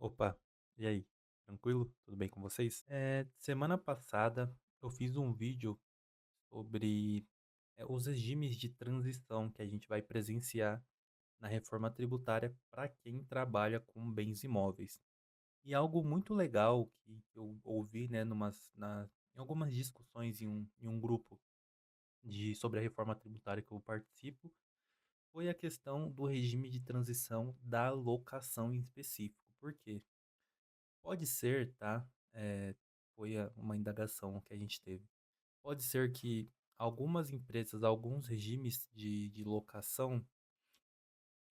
Opa, e aí? Tranquilo? Tudo bem com vocês? Semana passada eu fiz um vídeo sobre os regimes de transição que a gente vai presenciar na reforma tributária para quem trabalha com bens imóveis. E algo muito legal que eu ouvi, né, em algumas discussões em um grupo sobre a reforma tributária que eu participo, foi a questão do regime de transição da locação em específico. Por quê? Pode ser, tá? Foi uma indagação que a gente teve. Pode ser que algumas empresas, alguns regimes de locação,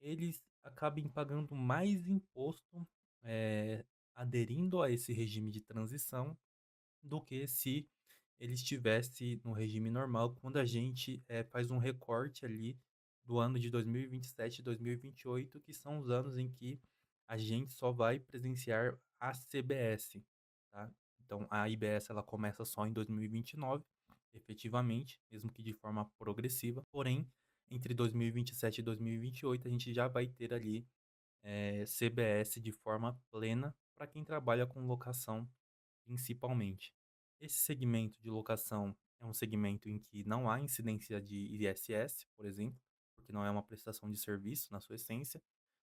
eles acabem pagando mais imposto, eh, aderindo a esse regime de transição, do que se ele estivesse no regime normal, quando a gente faz um recorte ali do ano de 2027 e 2028, que são os anos em que a gente só vai presenciar a CBS, tá? Então a IBS ela começa só em 2029, efetivamente, mesmo que de forma progressiva. Porém, entre 2027 e 2028 a gente já vai ter ali CBS de forma plena para quem trabalha com locação principalmente. Esse segmento de locação é um segmento em que não há incidência de ISS, por exemplo, porque não é uma prestação de serviço na sua essência.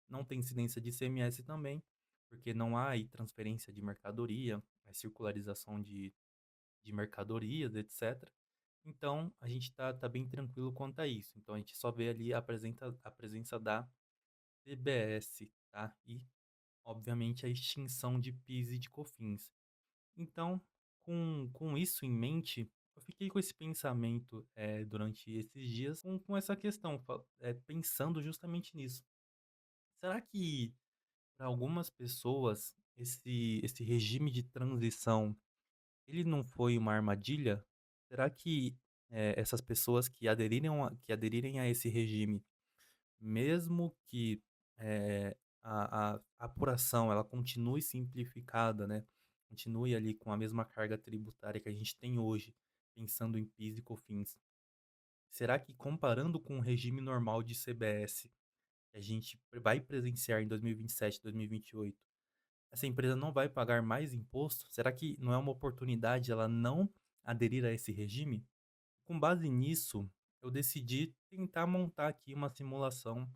Não tem incidência de ICMS também, porque não há aí transferência de mercadoria, circularização de mercadorias, etc. Então, a gente tá bem tranquilo quanto a isso. Então, a gente só vê ali a presença da CBS, tá? E, obviamente, a extinção de PIS e de COFINS. Então, com isso em mente, eu fiquei com esse pensamento, durante esses dias, com essa questão, pensando justamente nisso. Será que para algumas pessoas esse regime de transição, ele não foi uma armadilha? Será que, essas pessoas que aderirem a esse regime, mesmo que, a apuração ela continue simplificada, né, continue ali com a mesma carga tributária que a gente tem hoje, pensando em PIS e COFINS, será que comparando com o regime normal de CBS, que a gente vai presenciar em 2027, 2028, essa empresa não vai pagar mais imposto? Será que não é uma oportunidade ela não aderir a esse regime? Com base nisso, eu decidi tentar montar aqui uma simulação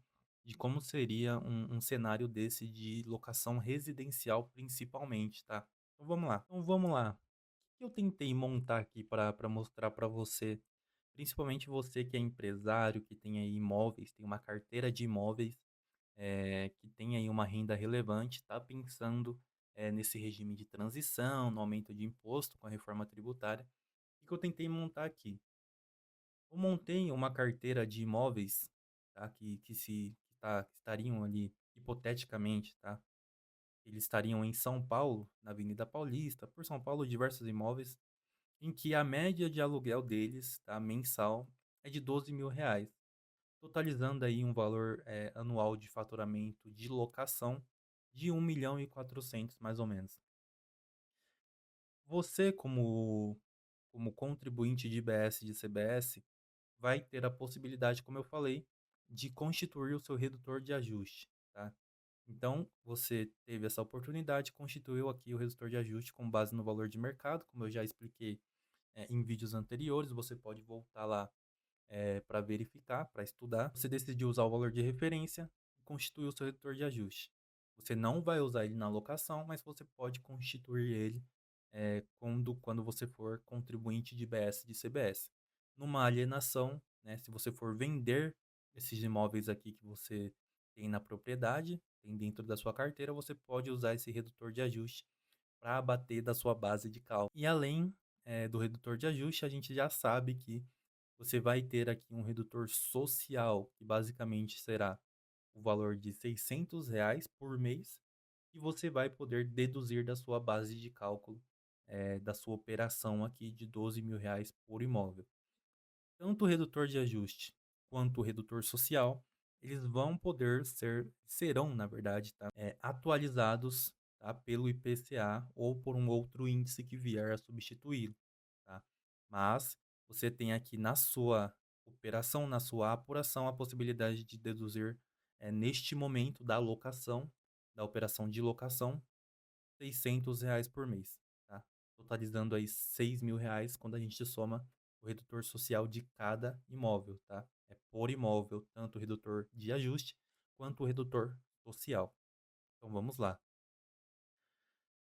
de como seria um cenário desse de locação residencial, principalmente, tá? Então vamos lá. O que eu tentei montar aqui para mostrar para você, principalmente você que é empresário, que tem aí imóveis, tem uma carteira de imóveis, que tem aí uma renda relevante, tá pensando nesse regime de transição, no aumento de imposto com a reforma tributária. O que eu tentei montar aqui? Eu montei uma carteira de imóveis, tá, que estariam ali, hipoteticamente, tá, eles estariam em São Paulo, na Avenida Paulista, por São Paulo, diversos imóveis, em que a média de aluguel deles, tá, mensal, é de R$ 12.000, totalizando aí um valor anual de faturamento de locação de 1.400.000, mais ou menos. Você, como contribuinte de IBS e de CBS, vai ter a possibilidade, como eu falei, de constituir o seu redutor de ajuste, tá? Então, você teve essa oportunidade, constituiu aqui o redutor de ajuste com base no valor de mercado, como eu já expliquei, em vídeos anteriores, você pode voltar lá para verificar, para estudar. Você decidiu usar o valor de referência e constituiu o seu redutor de ajuste. Você não vai usar ele na alocação, mas você pode constituir ele quando você for contribuinte de IBS e de CBS. Numa alienação, né, se você for vender esses imóveis aqui que você tem na propriedade, tem dentro da sua carteira, você pode usar esse redutor de ajuste para abater da sua base de cálculo. E além do redutor de ajuste, a gente já sabe que você vai ter aqui um redutor social, que basicamente será o valor de R$ 600 por mês, e você vai poder deduzir da sua base de cálculo, da sua operação aqui de R$ 12.000 por imóvel. Tanto o redutor de ajuste quanto o redutor social, eles vão poder serão, na verdade, tá, atualizados, tá, pelo IPCA ou por um outro índice que vier a substituí-lo, tá? Mas você tem aqui na sua operação, na sua apuração, a possibilidade de deduzir, neste momento da locação, da operação de locação, R$ 600 por mês, tá? Totalizando aí R$ 6.000 quando a gente soma o redutor social de cada imóvel, tá? É por imóvel, tanto o redutor de ajuste quanto o redutor social. Então vamos lá.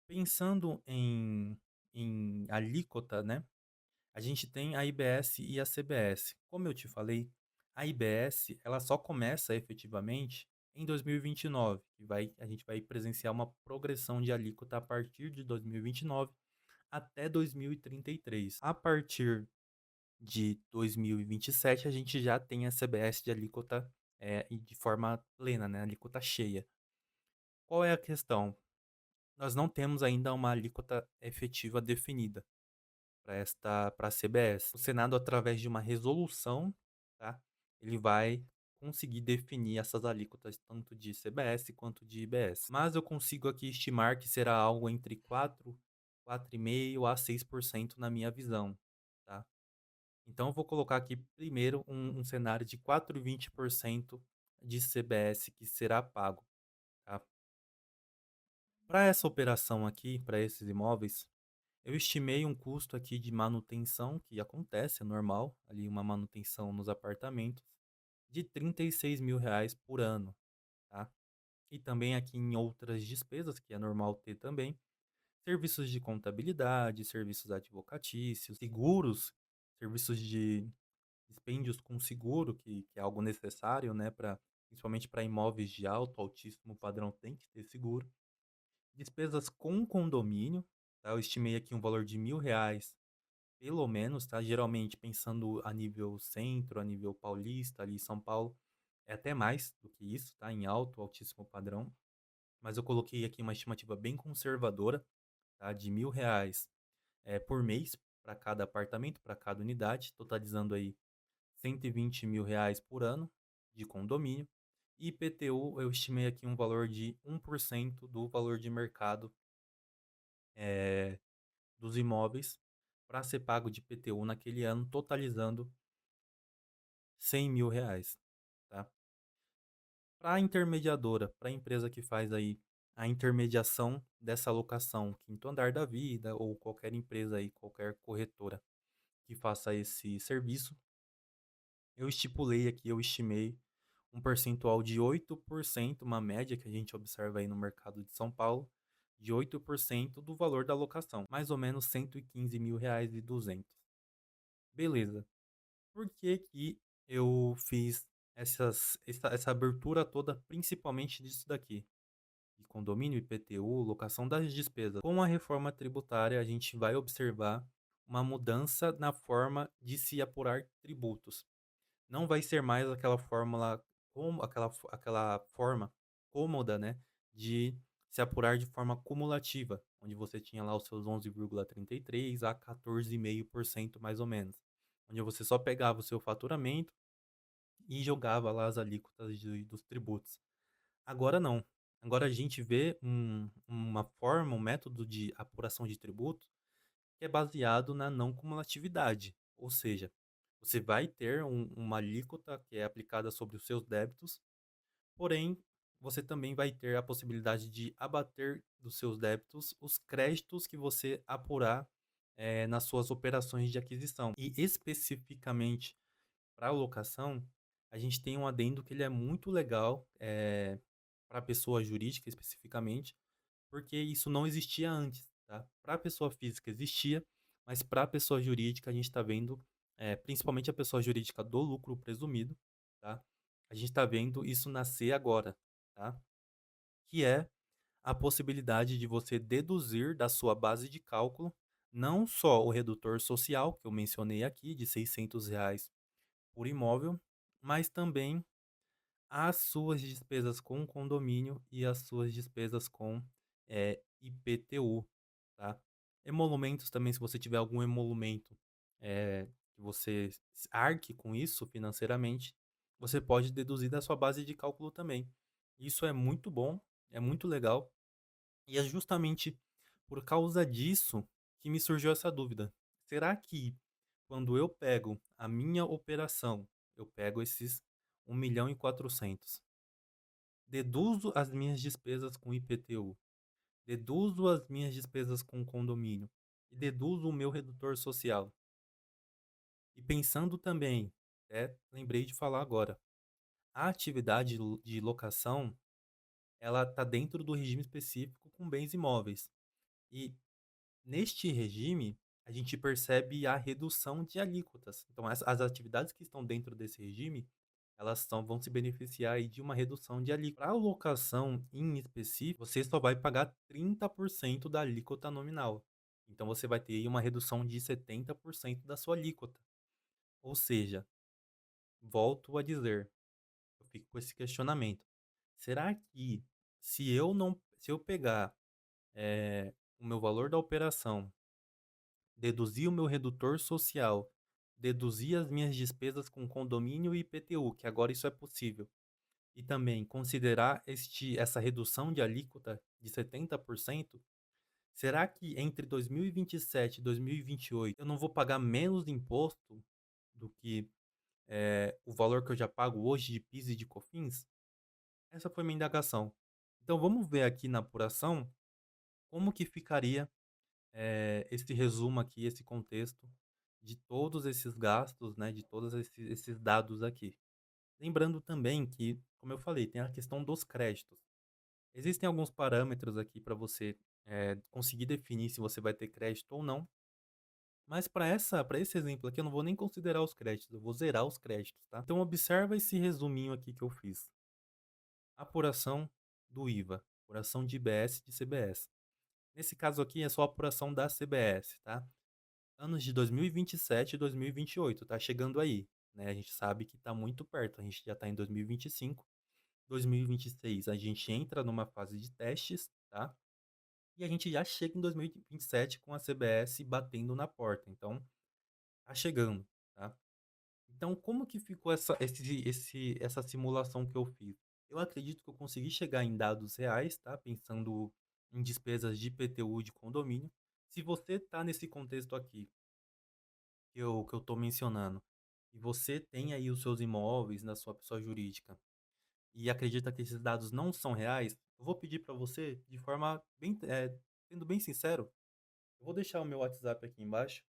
Pensando em alíquota, né? A gente tem a IBS e a CBS. Como eu te falei, a IBS ela só começa efetivamente em 2029, a gente vai presenciar uma progressão de alíquota a partir de 2029 até 2033. A partir de 2027, a gente já tem a CBS de alíquota e de forma plena, né? Alíquota cheia. Qual é a questão? Nós não temos ainda uma alíquota efetiva definida para a CBS. O Senado, através de uma resolução, tá? Ele vai conseguir definir essas alíquotas tanto de CBS quanto de IBS. Mas eu consigo aqui estimar que será algo entre 4,5% a 6% na minha visão, tá? Então eu vou colocar aqui primeiro um cenário de 4,20% de CBS que será pago, tá? Para essa operação aqui, para esses imóveis, eu estimei um custo aqui de manutenção, que acontece, é normal, ali uma manutenção nos apartamentos, de R$ 36.000 por ano, tá? E também aqui em outras despesas, que é normal ter também, serviços de contabilidade, serviços advocatícios, seguros, serviços de dispêndios com seguro, que é algo necessário, né, principalmente para imóveis de alto, altíssimo padrão, tem que ter seguro. Despesas com condomínio, tá? Eu estimei aqui um valor de R$ 1.000, pelo menos, tá? Geralmente, pensando a nível centro, a nível paulista, ali em São Paulo, é até mais do que isso, tá? Em alto, altíssimo padrão. Mas eu coloquei aqui uma estimativa bem conservadora, tá? De R$ 1.000 por mês para cada apartamento, para cada unidade, totalizando aí R$ 120.000 por ano de condomínio. E IPTU, eu estimei aqui um valor de 1% do valor de mercado eh, dos imóveis para ser pago de IPTU naquele ano, totalizando R$ 100.000, tá? Para a intermediadora, para a empresa que faz aí a intermediação dessa locação, Quinto Andar da Vida ou qualquer empresa aí, qualquer corretora que faça esse serviço, eu estipulei aqui, eu estimei um percentual de 8%, uma média que a gente observa aí no mercado de São Paulo, de 8% do valor da locação, mais ou menos R$ 115.200. Beleza. Por que que eu fiz essa abertura toda, principalmente disso daqui? De condomínio, IPTU, locação das despesas. Com a reforma tributária, a gente vai observar uma mudança na forma de se apurar tributos. Não vai ser mais aquela fórmula, como aquela forma cômoda, né, de se apurar de forma cumulativa, onde você tinha lá os seus 11,33 a 14,5% mais ou menos, onde você só pegava o seu faturamento e jogava lá as alíquotas dos tributos. Agora não. Agora a gente vê uma forma, um método de apuração de tributo que é baseado na não cumulatividade, ou seja, você vai ter uma alíquota que é aplicada sobre os seus débitos, porém, você também vai ter a possibilidade de abater dos seus débitos os créditos que você apurar nas suas operações de aquisição. E especificamente para alocação, a gente tem um adendo que ele é muito legal para a pessoa jurídica especificamente, porque isso não existia antes, tá? Para a pessoa física existia, mas para a pessoa jurídica a gente está vendo, principalmente a pessoa jurídica do lucro presumido, tá? A gente está vendo isso nascer agora, tá? Que é a possibilidade de você deduzir da sua base de cálculo não só o redutor social, que eu mencionei aqui, de R$ 600 por imóvel, mas também as suas despesas com condomínio e as suas despesas com IPTU, tá? Emolumentos também, se você tiver algum emolumento que você arque com isso financeiramente, você pode deduzir da sua base de cálculo também. Isso é muito bom, é muito legal, e é justamente por causa disso que me surgiu essa dúvida. Será que quando eu pego a minha operação, eu pego esses 1.400.000, deduzo as minhas despesas com IPTU deduzo as minhas despesas com condomínio e deduzo o meu redutor social. E pensando também, lembrei de falar agora, a atividade de locação, ela está dentro do regime específico com bens imóveis. E neste regime, a gente percebe a redução de alíquotas. Então, as atividades que estão dentro desse regime, vão se beneficiar aí de uma redução de alíquota. Para a locação em específico, você só vai pagar 30% da alíquota nominal. Então, você vai ter aí uma redução de 70% da sua alíquota. Ou seja, volto a dizer, eu fico com esse questionamento. Será que se eu pegar o meu valor da operação, deduzir o meu redutor social, deduzir as minhas despesas com condomínio e IPTU, que agora isso é possível, e também considerar essa redução de alíquota de 70%, será que entre 2027 e 2028 eu não vou pagar menos imposto do que o valor que eu já pago hoje de PIS e de COFINS? Essa foi minha indagação. Então vamos ver aqui na apuração como que ficaria esse resumo aqui, esse contexto de todos esses gastos, né, de todos esses dados aqui. Lembrando também que, como eu falei, tem a questão dos créditos. Existem alguns parâmetros aqui para você conseguir definir se você vai ter crédito ou não, mas para esse exemplo aqui eu não vou nem considerar os créditos, eu vou zerar os créditos, tá? Então observa esse resuminho aqui que eu fiz. Apuração do IVA, apuração de IBS e de CBS. Nesse caso aqui é só a apuração da CBS, tá? Anos de 2027 e 2028, tá chegando aí, né? A gente sabe que tá muito perto, a gente já tá em 2025, 2026 a gente entra numa fase de testes, tá? E a gente já chega em 2027 com a CBS batendo na porta, então tá chegando, tá? Então como que ficou essa simulação que eu fiz? Eu acredito que eu consegui chegar em dados reais, tá? Pensando em despesas de IPTU de condomínio. Se você tá nesse contexto aqui que eu tô mencionando, e você tem aí os seus imóveis na sua pessoa jurídica e acredita que esses dados não são reais, eu vou pedir para você, de forma bem, sendo bem sincero, eu vou deixar o meu WhatsApp aqui embaixo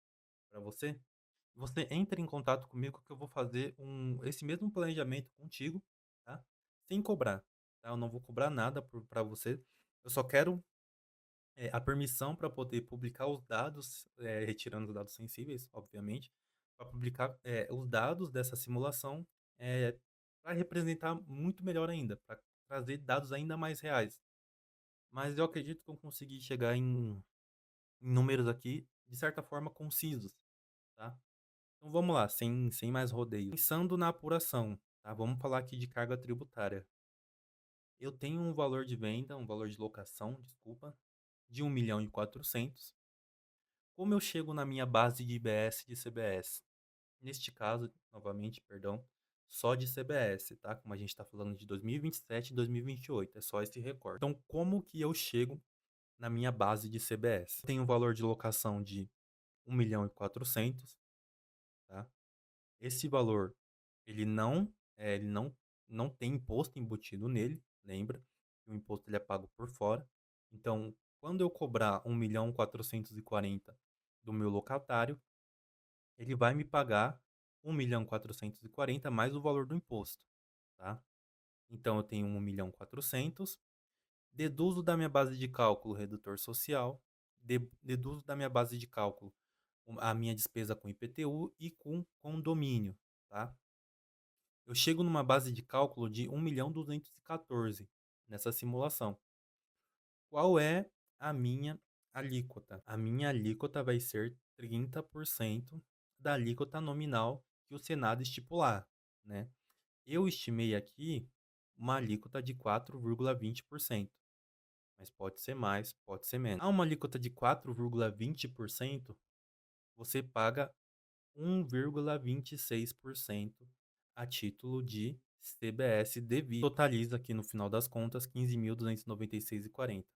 para você. Você entra em contato comigo que eu vou fazer esse mesmo planejamento contigo, tá? Sem cobrar, tá? Eu não vou cobrar nada para você. Eu só quero a permissão para poder publicar os dados, retirando os dados sensíveis, obviamente, para publicar os dados dessa simulação para representar muito melhor ainda, para trazer dados ainda mais reais. Mas eu acredito que eu consegui chegar em números aqui, de certa forma, concisos, tá? Então vamos lá, sem mais rodeio. Pensando na apuração, tá? Vamos falar aqui de carga tributária. Eu tenho um valor de venda, um valor de locação, desculpa, de 1.400.000. Como eu chego na minha base de IBS e de CBS? Neste caso, novamente, perdão, só de CBS, tá? Como a gente está falando de 2027 e 2028, é só esse recorte. Então, como que eu chego na minha base de CBS? Tem um valor de locação de 1.400.000, tá? Esse valor, ele não tem imposto embutido nele, lembra? O imposto ele é pago por fora. Então, quando eu cobrar 1.440.000 do meu locatário, ele vai me pagar 1.440.000 mais o valor do imposto, tá? Então eu tenho 1.400.000, deduzo da minha base de cálculo o redutor social, deduzo da minha base de cálculo a minha despesa com IPTU e com condomínio, tá? Eu chego numa base de cálculo de 1.214.000 nessa simulação. Qual é a minha alíquota? A minha alíquota vai ser 30% da alíquota nominal que o Senado estipular, né? Eu estimei aqui uma alíquota de 4,20%, mas pode ser mais, pode ser menos. A uma alíquota de 4,20%, você paga 1,26% a título de CBS devido. Totaliza aqui no final das contas 15.296,40.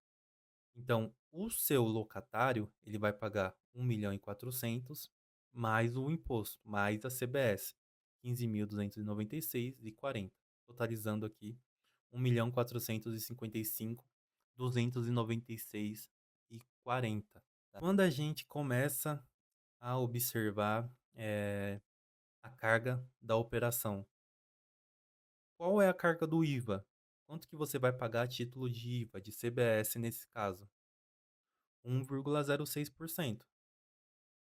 Então, o seu locatário, ele vai pagar 1.400.000 mais o imposto, mais a CBS, 15.296,40, totalizando aqui 1.455.000 296,40. Tá? Quando a gente começa a observar a carga da operação, qual é a carga do IVA? Quanto que você vai pagar a título de IVA, de CBS nesse caso? 1,06%,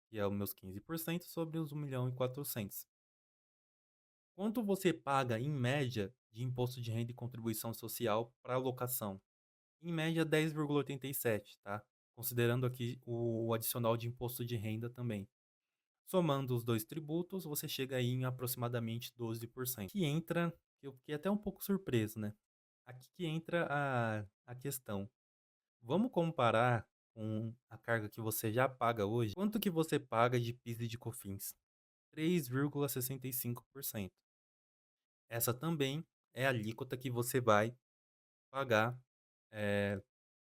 que é os meus 15% sobre os 1.400.000. Quanto você paga, em média, de imposto de renda e contribuição social para locação? Em média, 10,87, tá? Considerando aqui o adicional de imposto de renda também. Somando os dois tributos, você chega aí em aproximadamente 12%. Que entra, eu fiquei até um pouco surpreso, né? Aqui que entra a questão. Vamos comparar com a carga que você já paga hoje? Quanto que você paga de PIS e de COFINS? 3,65%. Essa também é a alíquota que você vai pagar eh,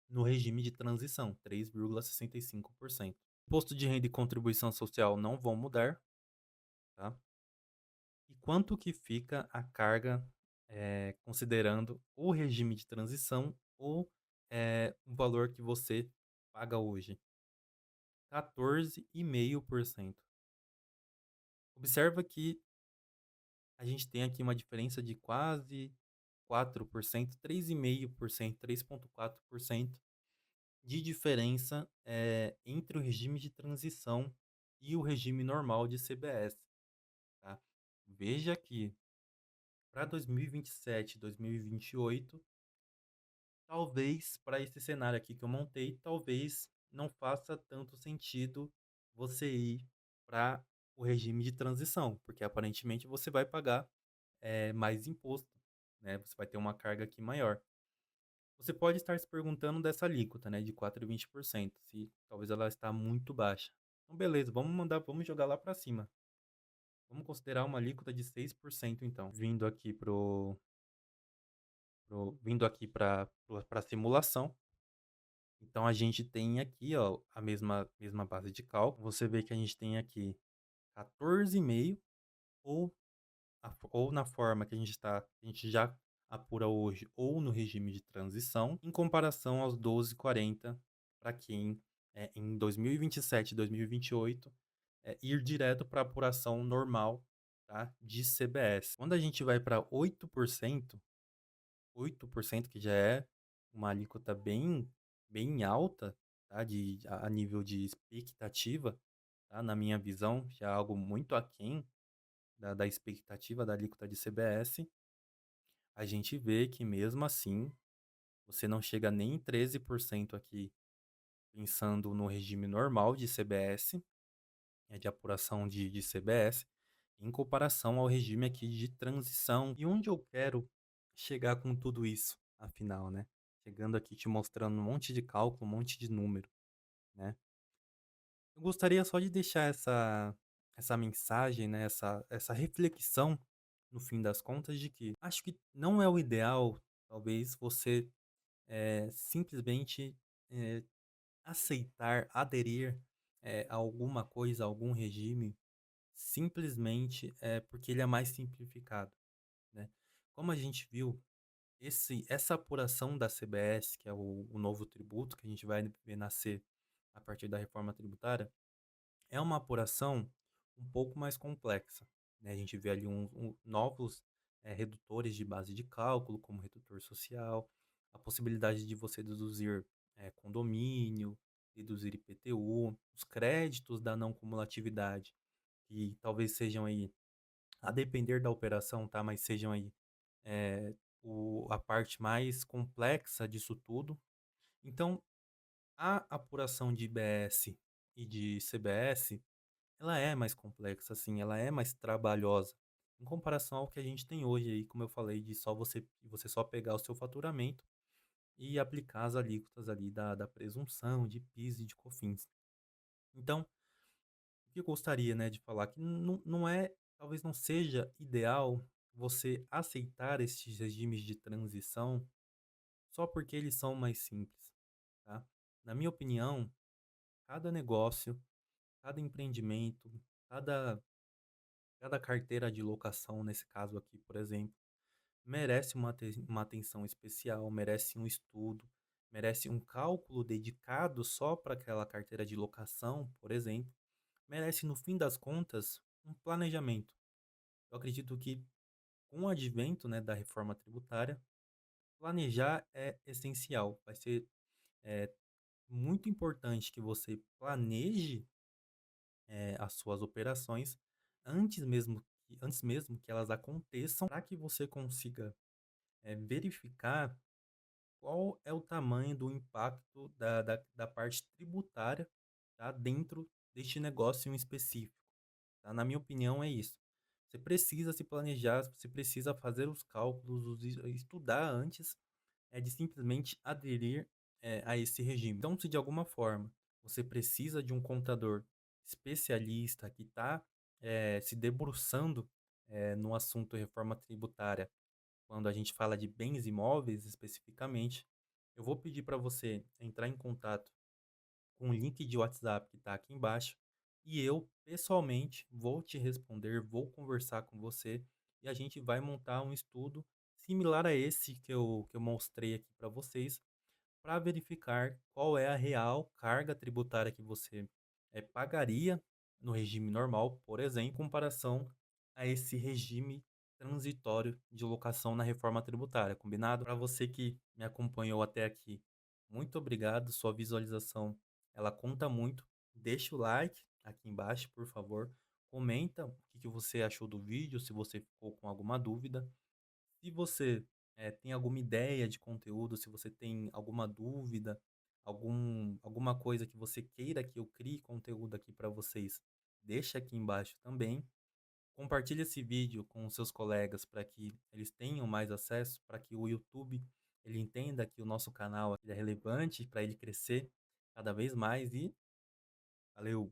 no regime de transição, 3,65%. Imposto de renda e contribuição social não vão mudar, tá? E quanto que fica a carga considerando o regime de transição ou o valor que você paga hoje? 14,5%. Observa que a gente tem aqui uma diferença de quase 4%, 3,5%, 3,4% de diferença entre o regime de transição e o regime normal de CBS. Tá? Veja que para 2027, 2028, talvez para esse cenário aqui que eu montei, talvez não faça tanto sentido você ir para o regime de transição, porque aparentemente você vai pagar mais imposto, né? Você vai ter uma carga aqui maior. Você pode estar se perguntando dessa alíquota, né, de 4,20%, se talvez ela está muito baixa. Então, beleza, vamos jogar lá para cima. Vamos considerar uma alíquota de 6% então. Vindo aqui para a simulação. Então a gente tem aqui, ó, a mesma base de cálculo. Você vê que a gente tem aqui 14,5 ou ou na forma que a gente já apura hoje, ou no regime de transição, em comparação aos 12,40 para quem em 2027 e 2028 ir direto para a apuração normal, tá, de CBS. Quando a gente vai para 8%, que já é uma alíquota bem alta, tá, a nível de expectativa, tá, na minha visão, já é algo muito aquém da expectativa da alíquota de CBS, a gente vê que mesmo assim você não chega nem em 13% aqui, pensando no regime normal de CBS, de apuração de CBS, em comparação ao regime aqui de transição. E onde eu quero chegar com tudo isso, afinal, né? Chegando aqui te mostrando um monte de cálculo, um monte de número, né? Eu gostaria só de deixar essa mensagem, né? Essa reflexão, no fim das contas, de que acho que não é o ideal, talvez, você simplesmente eh, aceitar, aderir a alguma coisa, a algum regime, simplesmente porque ele é mais simplificado, né? Como a gente viu, essa apuração da CBS, que é o novo tributo que a gente vai ver nascer a partir da reforma tributária, é uma apuração um pouco mais complexa, né? A gente vê ali novos redutores de base de cálculo, como redutor social, a possibilidade de você deduzir condomínio, deduzir IPTU, os créditos da não cumulatividade, que talvez sejam aí, a depender da operação, tá? Mas sejam aí eh, a parte mais complexa disso tudo. Então, a apuração de IBS e de CBS ela é mais complexa, assim, ela é mais trabalhosa, em comparação ao que a gente tem hoje aí, como eu falei, de você só pegar o seu faturamento e aplicar as alíquotas ali da presunção, de PIS e de COFINS. Então, o que eu gostaria, né, de falar que não é, talvez não seja ideal você aceitar esses regimes de transição só porque eles são mais simples, tá? Na minha opinião, cada negócio, cada empreendimento, cada cada carteira de locação, nesse caso aqui, por exemplo, merece uma atenção especial, merece um estudo, merece um cálculo dedicado só para aquela carteira de locação, por exemplo, merece, no fim das contas, um planejamento. Eu acredito que com o advento, né, da reforma tributária, planejar é essencial. Vai ser eh, muito importante que você planeje as suas operações antes mesmo que elas aconteçam, para que você consiga verificar qual é o tamanho do impacto da parte tributária, tá, dentro deste negócio em específico, tá? Na minha opinião, é isso. Você precisa se planejar, você precisa fazer os cálculos, estudar antes de simplesmente aderir, a esse regime. Então, se de alguma forma você precisa de um contador especialista que está, se debruçando, no assunto reforma tributária, quando a gente fala de bens imóveis especificamente, eu vou pedir para você entrar em contato com o link de WhatsApp que está aqui embaixo e eu, pessoalmente, vou te responder, vou conversar com você e a gente vai montar um estudo similar a esse que eu mostrei aqui para vocês, para verificar qual é a real carga tributária que você pagaria no regime normal, por exemplo, em comparação a esse regime transitório de locação na reforma tributária, combinado? Para você que me acompanhou até aqui, muito obrigado. Sua visualização ela conta muito. Deixa o like aqui embaixo, por favor. Comenta o que você achou do vídeo, se você ficou com alguma dúvida. Se você, tem alguma ideia de conteúdo, se você tem alguma dúvida, alguma coisa que você queira que eu crie conteúdo aqui para vocês, deixa aqui embaixo também. Compartilhe esse vídeo com os seus colegas para que eles tenham mais acesso, para que o YouTube ele entenda que o nosso canal aqui é relevante para ele crescer cada vez mais e valeu!